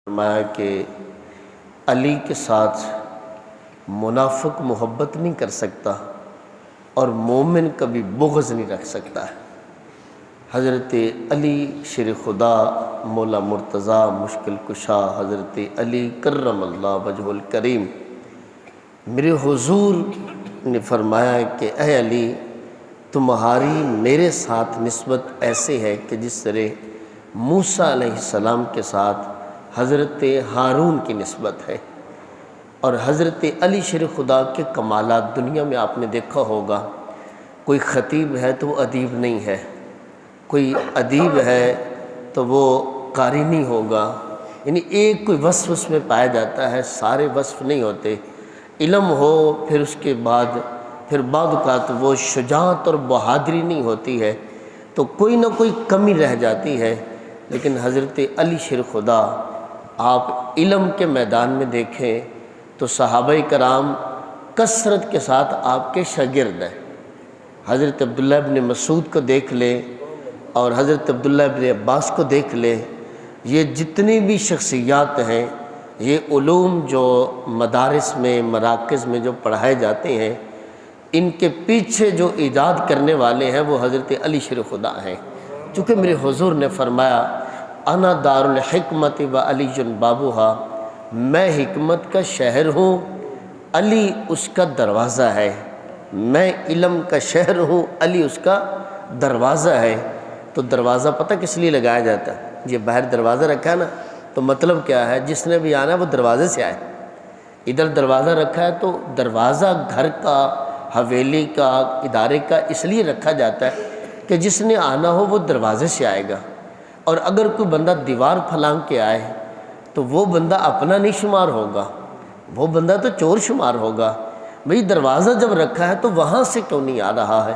فرمایا کہ علی کے ساتھ منافق محبت نہیں کر سکتا اور مومن کبھی بغض نہیں رکھ سکتا ہے۔ حضرت علی شیر خدا مولا مرتضیٰ مشکل کشا حضرت علی کرم اللہ وجہ الکریم میرے حضور نے فرمایا کہ اے علی تمہاری میرے ساتھ نسبت ایسے ہے کہ جس طرح موسیٰ علیہ السلام کے ساتھ حضرت ہارون کی نسبت ہے۔ اور حضرت علی شیر خدا کے کمالات دنیا میں آپ نے دیکھا ہوگا، کوئی خطیب ہے تو وہ ادیب نہیں ہے، کوئی ادیب ہے تو وہ قاری نہیں ہوگا، یعنی ایک کوئی وصف اس میں پایا جاتا ہے، سارے وصف نہیں ہوتے۔ علم ہو پھر اس کے بعد بعض اوقات وہ شجاعت اور بہادری نہیں ہوتی ہے، تو کوئی نہ کوئی کمی رہ جاتی ہے۔ لیکن حضرت علی شیر خدا آپ علم کے میدان میں دیکھیں تو صحابہ کرام کثرت کے ساتھ آپ کے شاگرد ہیں۔ حضرت عبداللہ ابن مسعود کو دیکھ لیں اور حضرت عبداللہ ابن عباس کو دیکھ لیں، یہ جتنی بھی شخصیات ہیں، یہ علوم جو مدارس میں مراکز میں جو پڑھائے جاتے ہیں، ان کے پیچھے جو ایجاد کرنے والے ہیں وہ حضرت علی شیر خدا ہیں۔ چونکہ میرے حضور نے فرمایا انا دار الحکمت و علی بابوہا، میں حکمت کا شہر ہوں، علی اس کا دروازہ ہے۔ میں علم کا شہر ہوں، علی اس کا دروازہ ہے۔ تو دروازہ پتہ کس لیے لگایا جاتا ہے؟ یہ باہر دروازہ رکھا ہے نا، تو مطلب کیا ہے؟ جس نے بھی آنا ہے وہ دروازے سے آئے۔ ادھر دروازہ رکھا ہے تو دروازہ گھر کا، حویلی کا، ادارے کا اس لیے رکھا جاتا ہے کہ جس نے آنا ہو وہ دروازے سے آئے گا۔ اور اگر کوئی بندہ دیوار پھلانگ کے آئے تو وہ بندہ اپنا نہیں شمار ہوگا، وہ بندہ تو چور شمار ہوگا۔ بھئی دروازہ جب رکھا ہے تو وہاں سے کیوں نہیں آ رہا ہے؟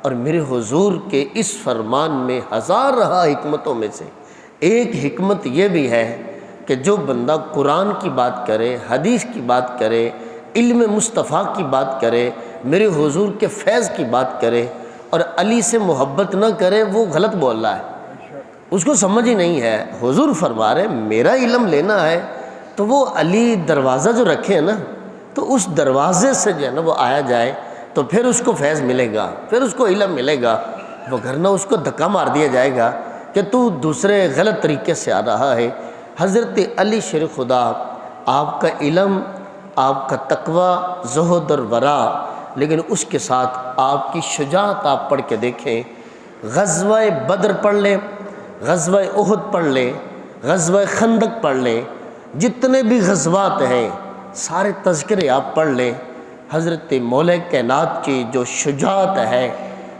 اور میرے حضور کے اس فرمان میں ہزار رہا حکمتوں میں سے ایک حکمت یہ بھی ہے کہ جو بندہ قرآن کی بات کرے، حدیث کی بات کرے، علم مصطفیٰ کی بات کرے، میرے حضور کے فیض کی بات کرے اور علی سے محبت نہ کرے، وہ غلط بول رہا ہے، اس کو سمجھ ہی نہیں ہے۔ حضور فرما رہے میرا علم لینا ہے تو وہ علی دروازہ جو رکھے ہیں نا، تو اس دروازے سے جو ہے نا وہ آیا جائے تو پھر اس کو فیض ملے گا، پھر اس کو علم ملے گا، وگرنہ اس کو دھکا مار دیا جائے گا کہ تو دوسرے غلط طریقے سے آ رہا ہے۔ حضرت علی شیر خدا آپ کا علم، آپ کا تقوی، زہد اور ورع، لیکن اس کے ساتھ آپ کی شجاعت آپ پڑھ کے دیکھیں۔ غزوہ بدر پڑھ لیں، غزوہ احد پڑھ لیں، غزوہ خندق پڑھ لیں، جتنے بھی غزوات ہیں سارے تذکرے آپ پڑھ لیں۔ حضرت مولا کائنات کی جو شجاعت ہے،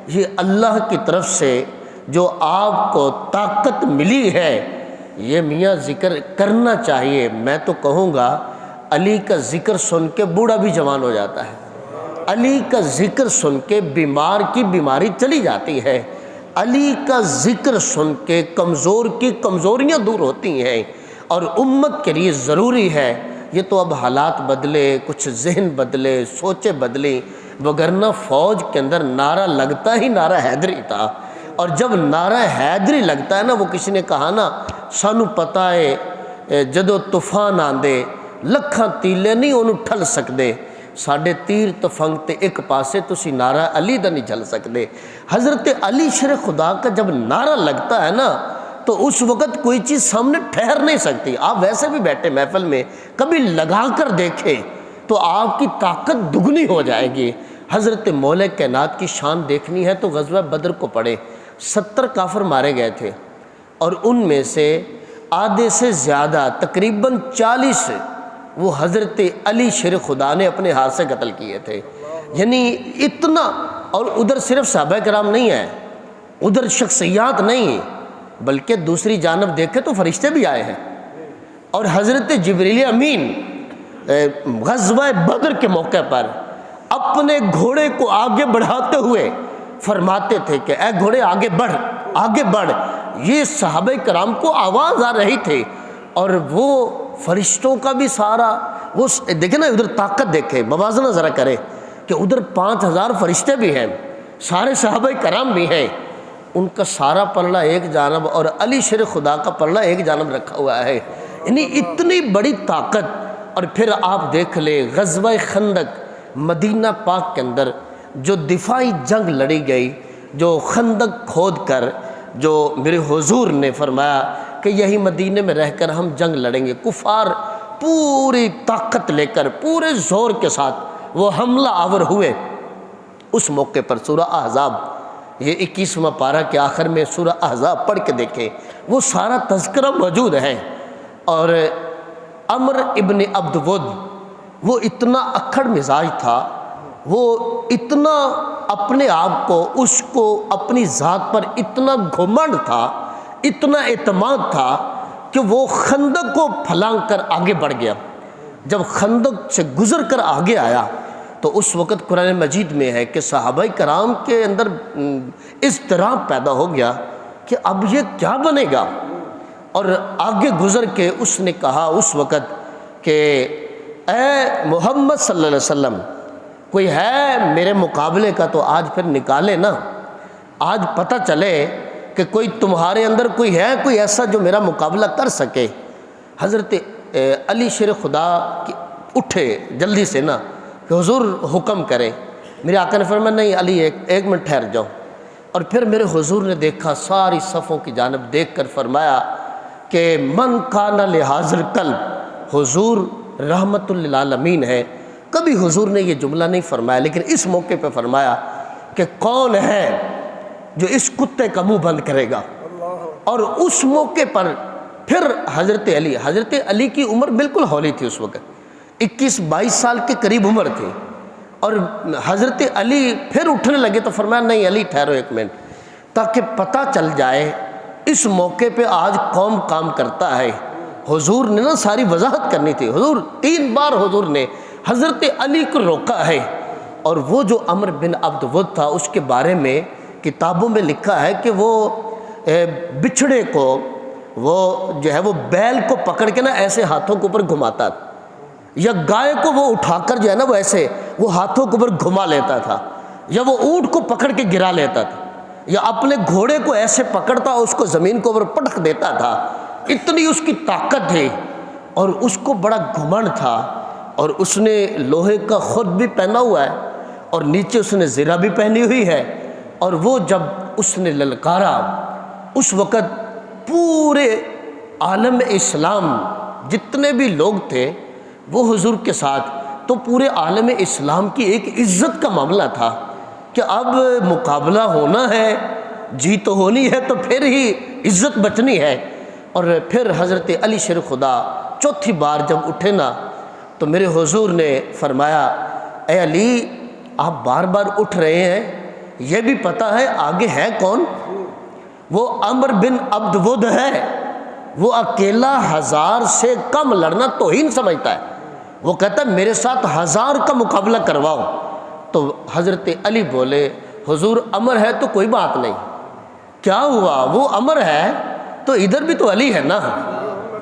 یہ اللہ کی طرف سے جو آپ کو طاقت ملی ہے، یہ میاں ذکر کرنا چاہیے۔ میں تو کہوں گا علی کا ذکر سن کے بوڑھا بھی جوان ہو جاتا ہے، علی کا ذکر سن کے بیمار کی بیماری چلی جاتی ہے، علی کا ذکر سن کے کمزور کی کمزوریاں دور ہوتی ہیں، اور امت کے لیے ضروری ہے۔ یہ تو اب حالات بدلے، کچھ ذہن بدلے، سوچیں بدلی، وگرنہ فوج کے اندر نعرہ لگتا ہی نعرہ حیدری تھا۔ اور جب نعرہ حیدری لگتا ہے نا، وہ کسی نے کہا نا سانو پتہ ہے جدو طوفان آندے لکھاں تیلے نہیں انہوں ٹھل سکدے، ساڈے تیر تفنگ تے ایک پاسے تسی نعرہ علی دا نہیں جھل سکدے۔ حضرت علی شیر خدا کا جب نعرہ لگتا ہے نا تو اس وقت کوئی چیز سامنے ٹھہر نہیں سکتی۔ آپ ویسے بھی بیٹھے محفل میں کبھی لگا کر دیکھیں تو آپ کی طاقت دگنی ہو جائے گی۔ حضرت مولا کائنات کی شان دیکھنی ہے تو غزوہ بدر کو پڑھیں۔ 70 کافر مارے گئے تھے اور ان میں سے آدھے سے زیادہ تقریباً 40 وہ حضرت علی شیر خدا نے اپنے ہاتھ سے قتل کیے تھے۔ یعنی اتنا، اور ادھر صرف صحابہ کرام نہیں ہیں، ادھر شخصیات نہیں، بلکہ دوسری جانب دیکھے تو فرشتے بھی آئے ہیں۔ اور حضرت جبریل امین غزوہ بدر کے موقع پر اپنے گھوڑے کو آگے بڑھاتے ہوئے فرماتے تھے کہ اے گھوڑے آگے بڑھ، آگے بڑھ۔ یہ صحابہ کرام کو آواز آ رہی تھی، اور وہ فرشتوں کا بھی سارا، وہ دیکھیں نا ادھر طاقت دیکھے، موازنہ ذرا کرے کہ ادھر 5000 فرشتے بھی ہیں، سارے صحابہ کرام بھی ہیں، ان کا سارا پلڑا ایک جانب اور علی شیر خدا کا پلڑا ایک جانب رکھا ہوا ہے۔ یعنی اتنی بڑی طاقت۔ اور پھر آپ دیکھ لیں غزوہ خندق مدینہ پاک کے اندر جو دفاعی جنگ لڑی گئی، جو خندق کھود کر جو میرے حضور نے فرمایا کہ یہی مدینے میں رہ کر ہم جنگ لڑیں گے، کفار پوری طاقت لے کر پورے زور کے ساتھ وہ حملہ آور ہوئے۔ اس موقع پر سورہ احزاب، یہ 21واں پارہ کے آخر میں سورہ احزاب پڑھ کے دیکھیں، وہ سارا تذکرہ موجود ہے۔ اور عمر ابن عبد ود وہ اتنا اکھڑ مزاج تھا، وہ اتنا اپنے آپ کو، اس کو اپنی ذات پر اتنا گھمنڈ تھا، اتنا اعتماد تھا کہ وہ خندق کو پھلانگ کر آگے بڑھ گیا۔ جب خندق سے گزر کر آگے آیا تو اس وقت قرآن مجید میں ہے کہ صحابہ کرام کے اندر اضطراب پیدا ہو گیا کہ اب یہ کیا بنے گا۔ اور آگے گزر کے اس نے کہا اس وقت کہ اے محمد صلی اللہ علیہ وسلم، کوئی ہے میرے مقابلے کا تو آج پھر نکالے نا، آج پتہ چلے کہ کوئی تمہارے اندر کوئی ہے، کوئی ایسا جو میرا مقابلہ کر سکے۔ حضرت علی شیر خدا اٹھے جلدی سے نا کہ حضور حکم کرے۔ میرے آقا نے فرمایا نہیں علی ایک منٹ ٹھہر جاؤ۔ اور پھر میرے حضور نے دیکھا ساری صفوں کی جانب دیکھ کر فرمایا کہ من کان لحاظر قلب، حضور رحمت للعالمین ہے۔ کبھی حضور نے یہ جملہ نہیں فرمایا، لیکن اس موقع پہ فرمایا کہ کون ہے جو اس کتے کا منہ بند کرے گا۔ اور اس موقع پر پھر حضرت علی کی عمر بالکل ہولی تھی، اس وقت 21-22 سال کے قریب عمر تھی۔ اور حضرت علی پھر اٹھنے لگے تو فرمایا نہیں علی ٹھہرو ایک منٹ، تاکہ پتہ چل جائے اس موقع پہ آج قوم کام کرتا ہے۔ حضور نے نا ساری وضاحت کرنی تھی۔ حضور 3 بار حضور نے حضرت علی کو روکا ہے۔ اور وہ جو عمر بن عبد ود تھا، اس کے بارے میں کتابوں میں لکھا ہے کہ وہ بچھڑے کو، وہ جو ہے وہ بیل کو پکڑ کے نا ایسے ہاتھوں کے اوپر گھماتا تھا، یا گائے کو وہ اٹھا کر جو ہے نا وہ ایسے وہ ہاتھوں کے اوپر گھما لیتا تھا، یا وہ اونٹ کو پکڑ کے گرا لیتا تھا، یا اپنے گھوڑے کو ایسے پکڑتا اس کو زمین کے اوپر پٹک دیتا تھا۔ اتنی اس کی طاقت تھی اور اس کو بڑا گھمنڈ تھا۔ اور اس نے لوہے کا خود بھی پہنا ہوا ہے اور نیچے اس نے زرہ بھی پہنی ہوئی ہے۔ اور وہ جب اس نے للکارا، اس وقت پورے عالم اسلام جتنے بھی لوگ تھے وہ حضور کے ساتھ، تو پورے عالم اسلام کی ایک عزت کا معاملہ تھا کہ اب مقابلہ ہونا ہے، جیت ہونی ہے تو پھر ہی عزت بچنی ہے۔ اور پھر حضرت علی شیر خدا چوتھی بار جب اٹھے نا تو میرے حضور نے فرمایا اے علی آپ بار بار اٹھ رہے ہیں، یہ بھی پتہ ہے آگے ہے کون؟ وہ عمر بن عبد ود ہے۔ وہ اکیلا 1000 سے کم لڑنا توہین سمجھتا ہے، وہ کہتا ہے میرے ساتھ 1000 کا مقابلہ کرواؤ۔ تو حضرت علی بولے حضور عمر ہے تو کوئی بات نہیں، کیا ہوا وہ عمر ہے تو ادھر بھی تو علی ہے نا،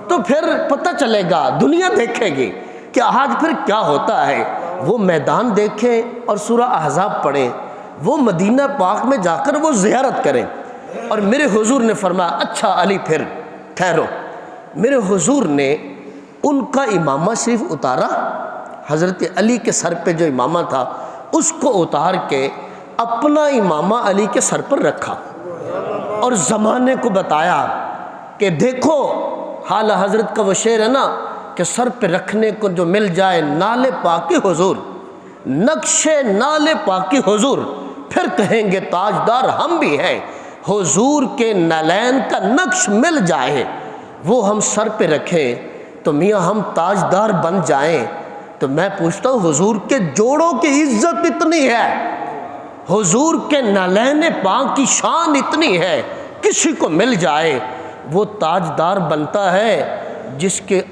تو پھر پتہ چلے گا، دنیا دیکھے گی کہ آج پھر کیا ہوتا ہے۔ وہ میدان دیکھیں اور سورہ احزاب پڑھیں، وہ مدینہ پاک میں جا کر وہ زیارت کریں۔ اور میرے حضور نے فرمایا اچھا علی پھر ٹھہرو۔ میرے حضور نے ان کا امامہ شریف اتارا، حضرت علی کے سر پہ جو امامہ تھا اس کو اتار کے اپنا امامہ علی کے سر پر رکھا اور زمانے کو بتایا کہ دیکھو، حال حضرت کا وہ شعر ہے نا کہ سر پہ رکھنے کو جو مل جائے نالے پاکی حضور، نقشے نالے پاکی حضور، پھر کہیں گے تاجدار ہم بھی ہیں۔ حضور کے نالین کا نقش مل جائے وہ ہم سر پہ رکھیں تو میاں ہم تاجدار بن جائیں۔ تو میں پوچھتا ہوں حضور کے جوڑوں کی عزت اتنی ہے، حضور کے نالین پاک کی شان اتنی ہے، کسی کو مل جائے وہ تاجدار بنتا ہے۔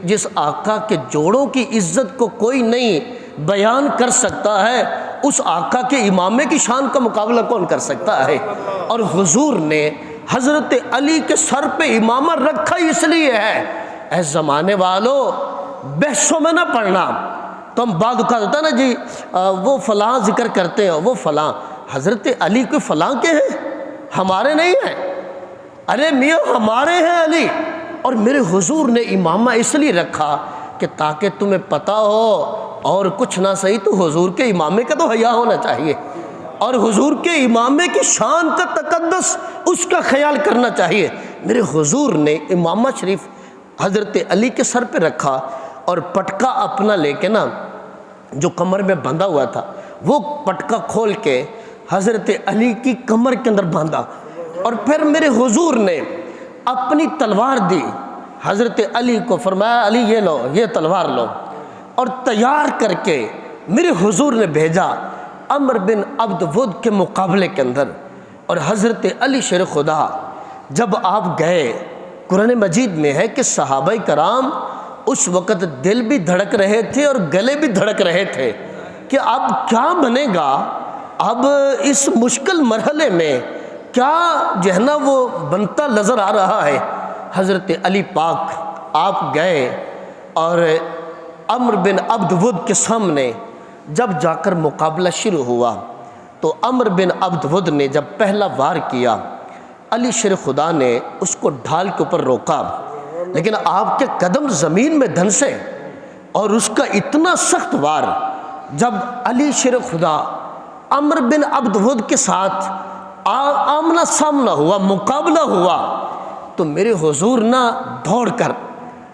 جس آقا کے جوڑوں کی عزت کو کوئی نہیں بیان کر سکتا ہے، اس آقا کے امامے کی شان کا مقابلہ کون کر سکتا ہے؟ اور حضور نے حضرت علی کے سر پہ امامہ رکھا اس لیے ہے، اے زمانے والوں بحثوں میں نہ پڑھنا۔ تم بعد کا ہوتا ہے نا جی وہ فلاں ذکر کرتے ہیں، وہ فلاں، حضرت علی کے فلاں کے ہیں، ہمارے نہیں ہیں۔ ارے میاں ہمارے ہیں علی، اور میرے حضور نے امامہ اس لیے رکھا کہ تاکہ تمہیں پتہ ہو، اور کچھ نہ صحیح تو حضور کے امامے کا تو حیا ہونا چاہیے، اور حضور کے امامے کی شان کا تقدس اس کا خیال کرنا چاہیے۔ میرے حضور نے امامہ شریف حضرت علی کے سر پہ رکھا، اور پٹکا اپنا لے کے نا جو کمر میں بندھا ہوا تھا وہ پٹکا کھول کے حضرت علی کی کمر کے اندر باندھا، اور پھر میرے حضور نے اپنی تلوار دی حضرت علی کو، فرمایا علی یہ لو، یہ تلوار لو، اور تیار کر کے میرے حضور نے بھیجا عمر بن عبد ود کے مقابلے کے اندر۔ اور حضرت علی شیر خدا جب آپ گئے، قرآن مجید میں ہے کہ صحابہ کرام اس وقت دل بھی دھڑک رہے تھے اور گلے بھی دھڑک رہے تھے کہ اب کیا بنے گا، اب اس مشکل مرحلے میں کیا جو ہے نا وہ بنتا نظر آ رہا ہے۔ حضرت علی پاک آپ گئے اور عمر بن عبد ود کے سامنے جب جا کر مقابلہ شروع ہوا تو عمر بن عبد ود نے جب پہلا وار کیا، علی شیر خدا نے اس کو ڈھال کے اوپر روکا، لیکن آپ کے قدم زمین میں دھنسے، اور اس کا اتنا سخت وار جب علی شیر خدا عمر بن عبد ود کے ساتھ آمنا سامنا ہوا، مقابلہ ہوا، تو میرے حضور نہ دوڑ کر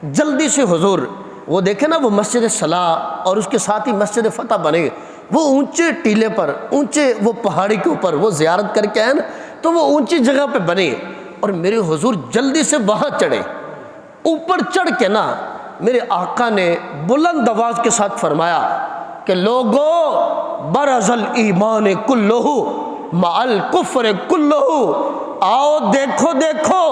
جلدی سے حضور، وہ دیکھیں نا وہ مسجد صلاح اور اس کے ساتھ ہی مسجد فتح بنے، وہ اونچے ٹیلے پر، اونچے وہ پہاڑی کے اوپر وہ زیارت کر کے آئے نا، تو وہ اونچی جگہ پہ بنے، اور میرے حضور جلدی سے وہاں چڑھے۔ اوپر چڑھ کے نا میرے آقا نے بلند آواز کے ساتھ فرمایا کہ لوگو برز الایمان کلہ مع الکفر کلہ، آؤ دیکھو دیکھو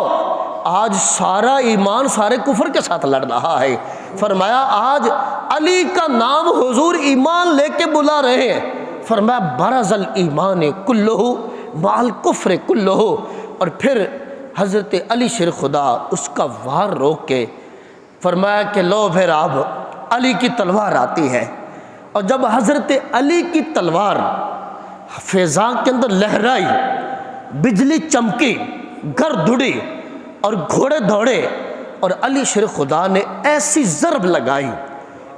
آج سارا ایمان سارے کفر کے ساتھ لڑ رہا ہے۔ فرمایا آج علی کا نام حضور ایمان لے کے بلا رہے ہیں، فرمایا برز الایمان کلہ مع الکفر کلہ، اور پھر حضرت علی شیر خدا اس کا وار روک کے فرمایا کہ لو پھر اب علی کی تلوار آتی ہے۔ اور جب حضرت علی کی تلوار فضا کے اندر لہرائی، بجلی چمکی، گرد اڑی اور گھوڑے دوڑے، اور علی شیر خدا نے ایسی ضرب لگائی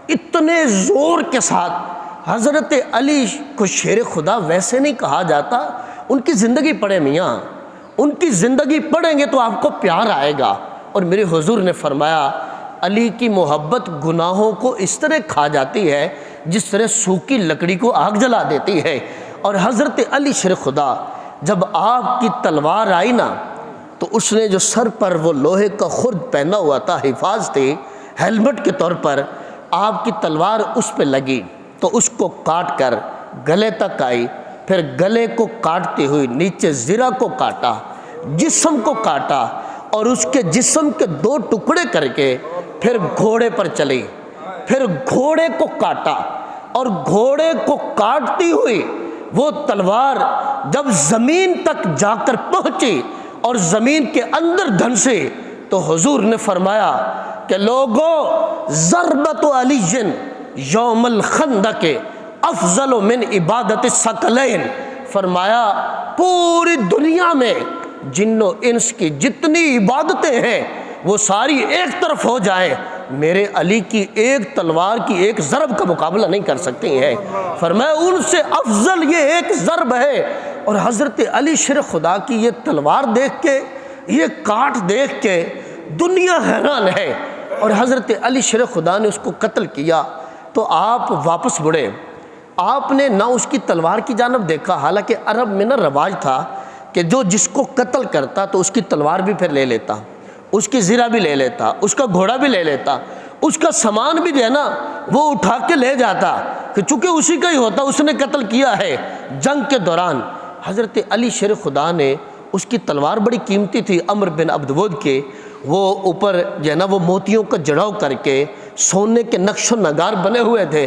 اتنے زور کے ساتھ۔ حضرت علی کو شیر خدا ویسے نہیں کہا جاتا، ان کی زندگی پڑھے میاں، ان کی زندگی پڑھیں گے تو آپ کو پیار آئے گا۔ اور میرے حضور نے فرمایا علی کی محبت گناہوں کو اس طرح کھا جاتی ہے جس طرح سوکھی لکڑی کو آگ جلا دیتی ہے۔ اور حضرت علی شیر خدا جب آپ کی تلوار آئی نا تو اس نے جو سر پر وہ لوہے کا خرد پہنا ہوا تھا، حفاظ تھی ہیلمٹ کے طور پر، آپ کی تلوار اس پہ لگی تو اس کو کاٹ کر گلے تک آئی، پھر گلے کو کاٹتے ہوئے نیچے زرہ کو کاٹا، جسم کو کاٹا، اور اس کے جسم کے دو ٹکڑے کر کے پھر گھوڑے پر چلی، پھر گھوڑے کو کاٹا، اور گھوڑے کو کاٹتی ہوئی وہ تلوار جب زمین تک جا کر پہنچی اور زمین کے اندر دھنسی تو حضور نے فرمایا کہ لوگو ضربت علی یوم الخندق افضل من عبادت الثقلین، فرمایا پوری دنیا میں جن و انس کی جتنی عبادتیں ہیں وہ ساری ایک طرف ہو جائیں، میرے علی کی ایک تلوار کی ایک ضرب کا مقابلہ نہیں کر سکتی ہیں۔ فرمایا ان سے افضل یہ ایک ضرب ہے۔ اور حضرت علی شیر خدا کی یہ تلوار دیکھ کے، یہ کاٹ دیکھ کے دنیا حیران ہے۔ اور حضرت علی شیر خدا نے اس کو قتل کیا تو آپ واپس مڑے، آپ نے نہ اس کی تلوار کی جانب دیکھا، حالانکہ عرب میں نہ رواج تھا کہ جو جس کو قتل کرتا تو اس کی تلوار بھی پھر لے لیتا، اس کی زرہ بھی لے لیتا، اس کا گھوڑا بھی لے لیتا، اس کا سامان بھی جو ہے نا وہ اٹھا کے لے جاتا، کہ چونکہ اسی کا ہی ہوتا، اس نے قتل کیا ہے جنگ کے دوران۔ حضرت علی شیر خدا نے اس کی تلوار بڑی قیمتی تھی عمر بن عبد ود کے، وہ اوپر جو ہے نا وہ موتیوں کا جڑاؤ کر کے سونے کے نقش و نگار بنے ہوئے تھے۔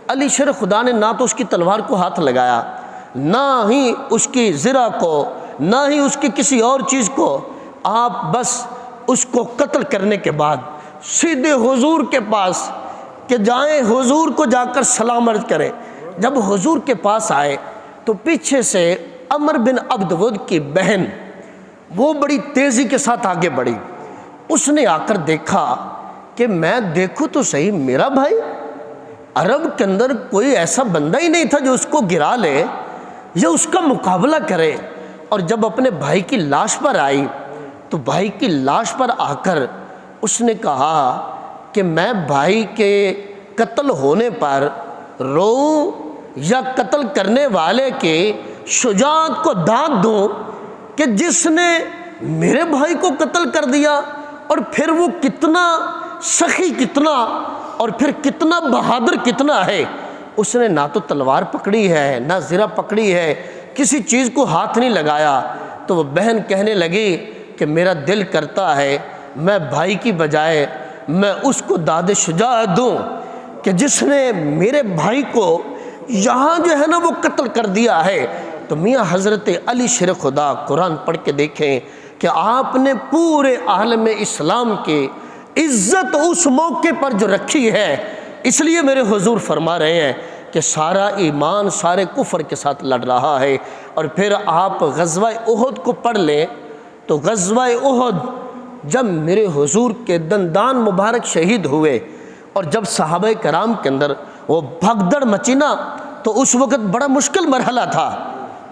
علی شیر خدا نے نہ تو اس کی تلوار کو ہاتھ لگایا، نہ ہی اس کی زرہ کو، نہ ہی اس کی کسی اور چیز کو، آپ بس اس کو قتل کرنے کے بعد سیدھے حضور کے پاس کہ جائیں حضور کو جا کر سلام عرض کریں۔ جب حضور کے پاس آئے تو پیچھے سے عمر بن عبد ود کی بہن وہ بڑی تیزی کے ساتھ آگے بڑھی، اس نے آ کر دیکھا کہ میں دیکھوں تو صحیح میرا بھائی، عرب کے اندر کوئی ایسا بندہ ہی نہیں تھا جو اس کو گرا لے یا اس کا مقابلہ کرے۔ اور جب اپنے بھائی کی لاش پر آئی تو بھائی کی لاش پر آ کر اس نے کہا کہ میں بھائی کے قتل ہونے پر روؤں یا قتل کرنے والے کے شجاعت کو داد دوں کہ جس نے میرے بھائی کو قتل کر دیا، اور پھر وہ کتنا سخی کتنا اور پھر کتنا بہادر کتنا ہے۔ اس نے نہ تو تلوار پکڑی ہے نہ زرہ پکڑی ہے، کسی چیز کو ہاتھ نہیں لگایا۔ تو وہ بہن کہنے لگی کہ میرا دل کرتا ہے میں بھائی کی بجائے میں اس کو داد شجاعت دوں کہ جس نے میرے بھائی کو یہاں جو ہے نا وہ قتل کر دیا ہے۔ تو میاں حضرت علی شیر خدا قرآن پڑھ کے دیکھیں کہ آپ نے پورے عالم اسلام کی عزت اس موقع پر جو رکھی ہے، اس لیے میرے حضور فرما رہے ہیں کہ سارا ایمان سارے کفر کے ساتھ لڑ رہا ہے۔ اور پھر آپ غزوہ احد کو پڑھ لیں تو غزوہ احد جب میرے حضور کے دندان مبارک شہید ہوئے اور جب صحابہ کرام کے اندر وہ بھگدڑ مچی نا، تو اس وقت بڑا مشکل مرحلہ تھا،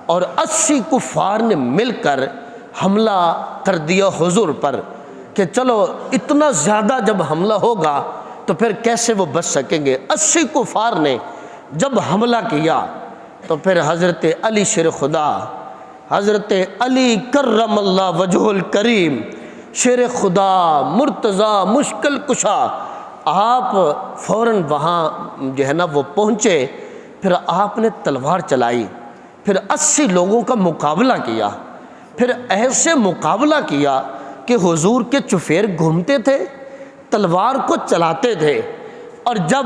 اور 80 کفار نے مل کر حملہ کر دیا حضور پر کہ چلو اتنا زیادہ جب حملہ ہوگا تو پھر کیسے وہ بچ سکیں گے۔ 80 کفار نے جب حملہ کیا تو پھر حضرت علی شیر خدا، حضرت علی کرم اللہ وجہ الکریم، شیر خدا مرتضی مشکل کشا، آپ فوراً وہاں جو ہے نا وہ پہنچے۔ پھر آپ نے تلوار چلائی، پھر 80 لوگوں کا مقابلہ کیا، پھر ایسے مقابلہ کیا کہ حضور کے چفیر گھومتے تھے، تلوار کو چلاتے تھے، اور جب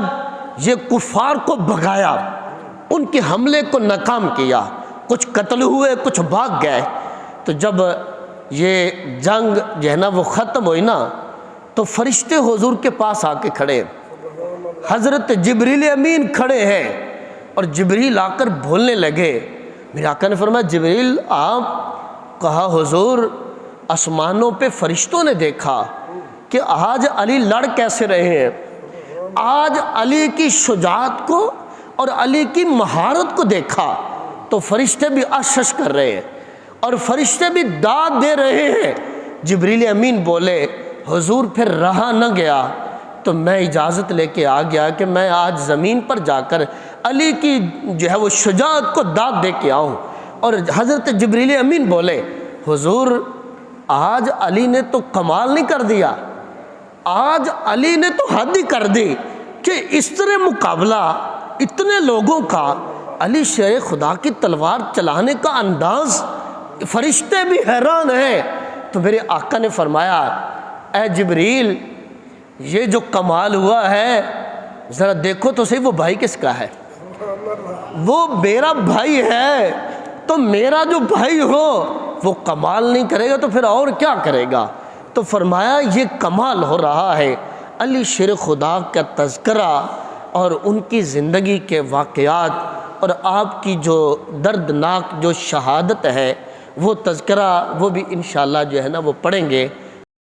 یہ کفار کو بھگایا، ان کے حملے کو ناکام کیا، کچھ قتل ہوئے کچھ بھاگ گئے۔ تو جب یہ جنگ جو ہے نا وہ ختم ہوئی نا، تو فرشتے حضور کے پاس آ کے کھڑے، حضرت جبریل امین کھڑے ہیں، اور جبریل آ کر بولنے لگے۔ میرے آقا نے فرمایا جبریل آپ؟ کہا حضور آسمانوں پہ فرشتوں نے دیکھا کہ آج علی لڑ کیسے رہے ہیں، آج علی کی شجاعت کو اور علی کی مہارت کو دیکھا، تو فرشتے بھی اشش کر رہے ہیں اور فرشتے بھی داد دے رہے ہیں۔ جبریل امین بولے حضور پھر رہا نہ گیا تو میں اجازت لے کے آ گیا کہ میں آج زمین پر جا کر علی کی جو ہے وہ شجاعت کو داد دے کے آؤں۔ اور حضرت جبریل امین بولے حضور آج علی نے تو کمال نہیں کر دیا، آج علی نے تو حد ہی کر دی کہ اس طرح مقابلہ اتنے لوگوں کا، علی شیر خدا کی تلوار چلانے کا انداز، فرشتے بھی حیران ہیں۔ تو میرے آقا نے فرمایا اے جبریل یہ جو کمال ہوا ہے ذرا دیکھو تو صحیح وہ بھائی کس کا ہے، وہ میرا بھائی ہے، تو میرا جو بھائی ہو وہ کمال نہیں کرے گا تو پھر اور کیا کرے گا۔ تو فرمایا یہ کمال ہو رہا ہے علی شیر خدا کا تذکرہ اور ان کی زندگی کے واقعات اور آپ کی جو دردناک جو شہادت ہے وہ تذکرہ، وہ بھی انشاءاللہ جو ہے نا وہ پڑھیں گے۔